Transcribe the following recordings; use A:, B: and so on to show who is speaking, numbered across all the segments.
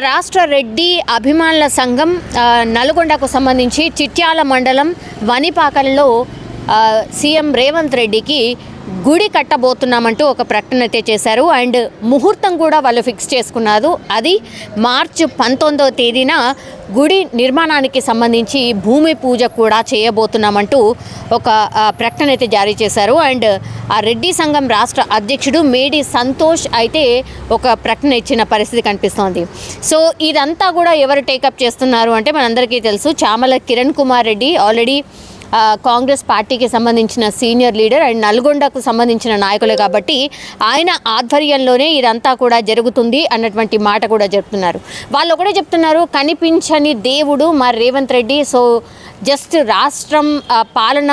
A: రాష్ట్ర రెడ్డి అభిమానుల సంఘం నల్గొండకు సంబంధించి చిట్యాల మండలం వనిపాకల్లో సీఎం రేవంత్ రెడ్డికి గుడి కట్టబోతున్నామంటూ ఒక ప్రకటన అయితే చేశారు. అండ్ ముహూర్తం కూడా వాళ్ళు ఫిక్స్ చేసుకున్నారు. అది మార్చి 19వ తేదీన గుడి నిర్మాణానికి సంబంధించి భూమి పూజ కూడా చేయబోతున్నామంటూ ఒక ప్రకటన అయితే జారీ చేశారు. అండ్ ఆ రెడ్డి సంఘం రాష్ట్ర అధ్యక్షుడు మేడి సంతోష్ అయితే ఒక ప్రకటన ఇచ్చిన పరిస్థితి కనిపిస్తోంది. సో ఇదంతా కూడా ఎవరు టేకప్ చేస్తున్నారు అంటే మనందరికీ తెలుసు, చామల కిరణ్ కుమార్ రెడ్డి ఆల్రెడీ కాంగ్రెస్ పార్టీకి సంబంధించిన సీనియర్ లీడర్ అండ్ నల్గొండకు సంబంధించిన నాయకులే కాబట్టి ఆయన ఆధ్వర్యంలోనే ఇదంతా కూడా జరుగుతుంది అన్నటువంటి మాట కూడా చెప్తున్నారు. వాళ్ళు ఒకటే చెప్తున్నారు, కనిపించని దేవుడు మా రేవంత్ రెడ్డి. సో జస్ట్ రాష్ట్రం పాలన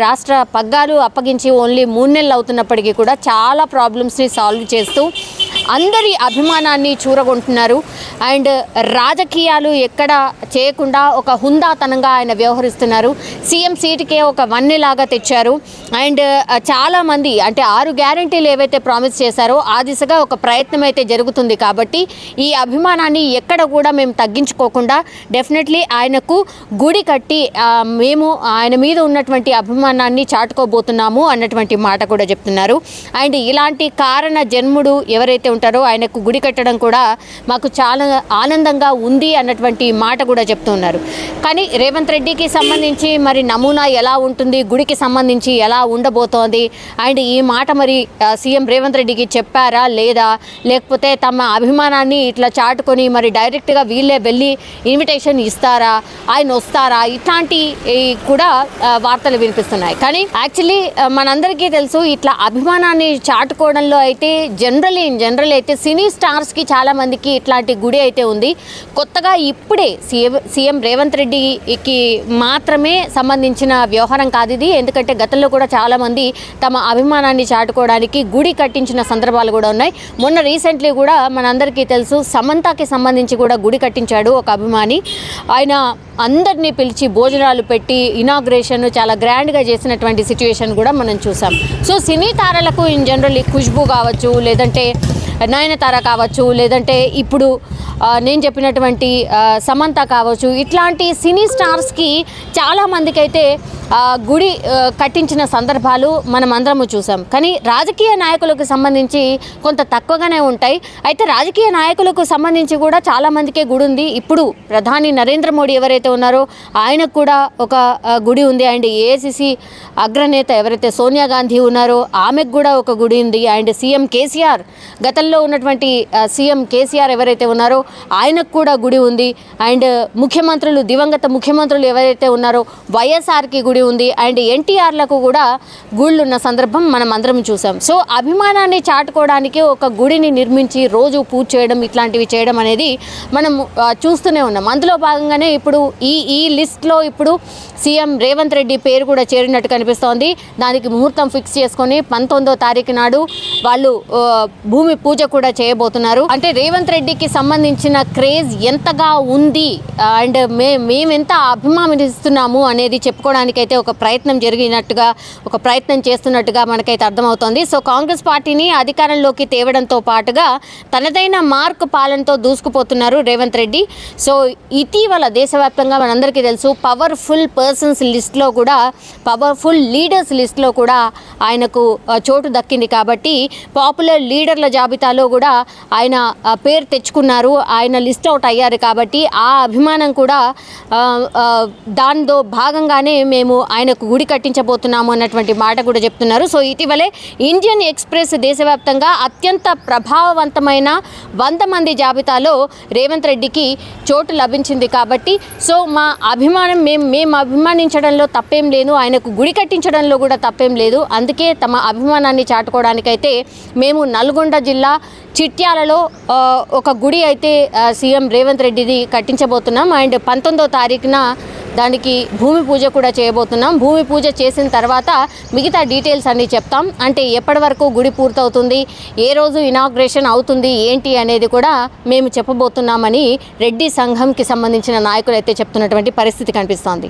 A: రాష్ట్ర పగ్గాలు అప్పగించి ఓన్లీ 3 నెలలు అవుతున్నప్పటికీ కూడా చాలా ప్రాబ్లమ్స్ని సాల్వ్ చేస్తూ అందరి అభిమానాన్ని చూరగొంటున్నారు. అండ్ రాజకీయాలు ఎక్కడ చేయకుండా ఒక హుందాతనంగా ఆయన వ్యవహరిస్తున్నారు. సీఎం సీటుకే ఒక వన్నెలాగా తెచ్చారు. అండ్ చాలామంది అంటే 6 గ్యారంటీలు ఏవైతే ప్రామిస్ చేశారో ఆ దిశగా ఒక ప్రయత్నం అయితే జరుగుతుంది. కాబట్టి ఈ అభిమానాన్ని ఎక్కడ కూడా మేము తగ్గించుకోకుండా డెఫినెట్లీ ఆయనకు గుడి కట్టి మేము ఆయన మీద ఉన్నటువంటి అభిమానాన్ని చాటుకోబోతున్నాము అన్నటువంటి మాట కూడా చెప్తున్నారు. అండ్ ఇలాంటి కారణ జన్ముడు ఎవరైతే ఉంటారో ఆయనకు గుడి కట్టడం కూడా మాకు చాలా ఆనందంగా ఉంది అన్నటువంటి మాట కూడా చెప్తున్నారు. కానీ రేవంత్ రెడ్డికి సంబంధించి మరి నమూనా ఎలా ఉంటుంది, గుడికి సంబంధించి ఎలా ఉండబోతోంది, అండ్ ఈ మాట మరి సీఎం రేవంత్ రెడ్డికి చెప్పారా లేదా, లేకపోతే తమ అభిమానాన్ని ఇట్లా చాటుకొని మరి డైరెక్ట్గా వీళ్ళే వెళ్ళి ఇన్విటేషన్ ఇస్తారా, ఆయన వస్తారా, ఇట్లాంటి కూడా వార్తలు వినిపిస్తున్నాయి. కానీ యాక్చువల్లీ మనందరికీ తెలుసు, ఇట్లా అభిమానాన్ని చాటుకోవడంలో అయితే జనరల్ అయితే సినీ స్టార్స్కి చాలామందికి ఇట్లాంటి గుడి అయితే ఉంది. కొత్తగా ఇప్పుడే సీఎం రేవంత్ రెడ్డికి మాత్రమే సంబంధించిన వ్యవహారం కాదు ఇది. ఎందుకంటే గతంలో కూడా చాలామంది తమ అభిమానాన్ని చాటుకోవడానికి గుడి కట్టించిన సందర్భాలు కూడా ఉన్నాయి. మొన్న రీసెంట్లీ కూడా మనందరికీ తెలుసు, సమంతకి సంబంధించి కూడా గుడి కట్టించాడు ఒక అభిమాని. ఆయన అందరినీ పిలిచి భోజనాలు పెట్టి ఇనాగ్రేషన్ చాలా గ్రాండ్గా చేసినటువంటి సిచ్యువేషన్ కూడా మనం చూసాం. సో సినీ తారలకు ఇన్ జనరల్ ఖుష్బూ కావచ్చు, లేదంటే నయనతార కావచ్చు, లేదంటే ఇప్పుడు నేను చెప్పినటువంటి సమంత కావచ్చు, ఇట్లాంటి సినీ స్టార్స్కి చాలామందికి అయితే గుడి కట్టించిన సందర్భాలు మనం అందరము చూసాం. కానీ రాజకీయ నాయకులకు సంబంధించి కొంత తక్కువగానే ఉంటాయి. అయితే రాజకీయ నాయకులకు సంబంధించి కూడా చాలామందికే గుడి ఉంది. ఇప్పుడు ప్రధాని నరేంద్ర మోడీ ఎవరైతే ఉన్నారో ఆయనకు కూడా ఒక గుడి ఉంది. అండ్ ఏఐసిసి అగ్రనేత ఎవరైతే సోనియా గాంధీ ఉన్నారో ఆమెకు కూడా ఒక గుడి ఉంది. అండ్ సీఎం కేసీఆర్, గతంలో ఉన్నటువంటి సీఎం కేసీఆర్ ఎవరైతే ఉన్నారో ఆయనకు కూడా గుడి ఉంది. అండ్ ముఖ్యమంత్రులు, దివంగత ముఖ్యమంత్రులు ఎవరైతే ఉన్నారో వైఎస్ఆర్కి గుడి ఉంది. అండ్ ఎన్టీఆర్లకు కూడా గుళ్ళు ఉన్న సందర్భం మనం అందరం చూసాం. సో అభిమానాన్ని చాటుకోవడానికి ఒక గుడిని నిర్మించి రోజు పూజ చేయడం, ఇట్లాంటివి చేయడం అనేది మనం చూస్తూనే ఉన్నాం. అందులో భాగంగానే ఇప్పుడు ఈ లిస్ట్లో ఇప్పుడు సీఎం రేవంత్ రెడ్డి పేరు కూడా చేరినట్టు కనిపిస్తోంది. దానికి ముహూర్తం ఫిక్స్ చేసుకొని 19వ తారీఖు నాడు వాళ్ళు భూమి పూజ కూడా చేయబోతున్నారు. అంటే రేవంత్ రెడ్డికి సంబంధించిన క్రేజ్ ఎంతగా ఉంది అండ్ మేమెంత అభిమానిస్తున్నాము అనేది చెప్పుకోవడానికైతే ఒక ప్రయత్నం జరిగినట్టుగా, ఒక ప్రయత్నం చేస్తున్నట్టుగా మనకైతే అర్థమవుతోంది. సో కాంగ్రెస్ పార్టీని అధికారంలోకి తేవడంతో పాటుగా తనదైన మార్క్ పాలనతో దూసుకుపోతున్నారు రేవంత్ రెడ్డి. సో ఇటీవల దేశవ్యాప్తంగా మనందరికీ తెలుసు, పవర్ఫుల్ పర్సన్స్ లిస్ట్లో కూడా, పవర్ఫుల్ లీడర్స్ లిస్ట్లో కూడా ఆయనకు చోటు దక్కింది. కాబట్టి పాపులర్ లీడర్ల జాబితాలో కూడా ఆయన పేరు తెచ్చుకున్నారు, ఆయన లిస్ట్ అవుట్ అయ్యారు. కాబట్టి ఆ అభిమానం కూడా దానిలో భాగంగానే మేము ఆయనకు గుడి కట్టించబోతున్నాము అన్నటువంటి మాట కూడా చెప్తున్నారు. సో ఇటీవలే ఇండియన్ ఎక్స్ప్రెస్ దేశవ్యాప్తంగా అత్యంత ప్రభావవంతమైన 100 మంది జాబితాలో రేవంత్ రెడ్డికి చోటు లభించింది. కాబట్టి సో మా అభిమానం మేము అభిమానించడంలో తప్పేం లేదు, ఆయనకు గుడి కట్టించడంలో కూడా తప్పేం లేదు. అందుకే తమ అభిమానాన్ని చాటుకోవడానికైతే మేము నల్గొండ జిల్లా చిట్యాలలో ఒక గుడి అయితే సీఎం రేవంత్ రెడ్డిది కట్టించబోతున్నాం. అండ్ 19వ తారీఖున దానికి భూమి పూజ కూడా చేయబోతున్నాం. భూమి పూజ చేసిన తర్వాత మిగతా డీటెయిల్స్ అన్నీ చెప్తాం. అంటే ఎప్పటి వరకు గుడి పూర్తవుతుంది, ఏ రోజు ఇనాగ్రేషన్ అవుతుంది ఏంటి అనేది కూడా మేము చెప్పబోతున్నామని రెడ్డి సంఘంకి సంబంధించిన నాయకులు అయితే చెప్తున్నటువంటి పరిస్థితి కనిపిస్తోంది.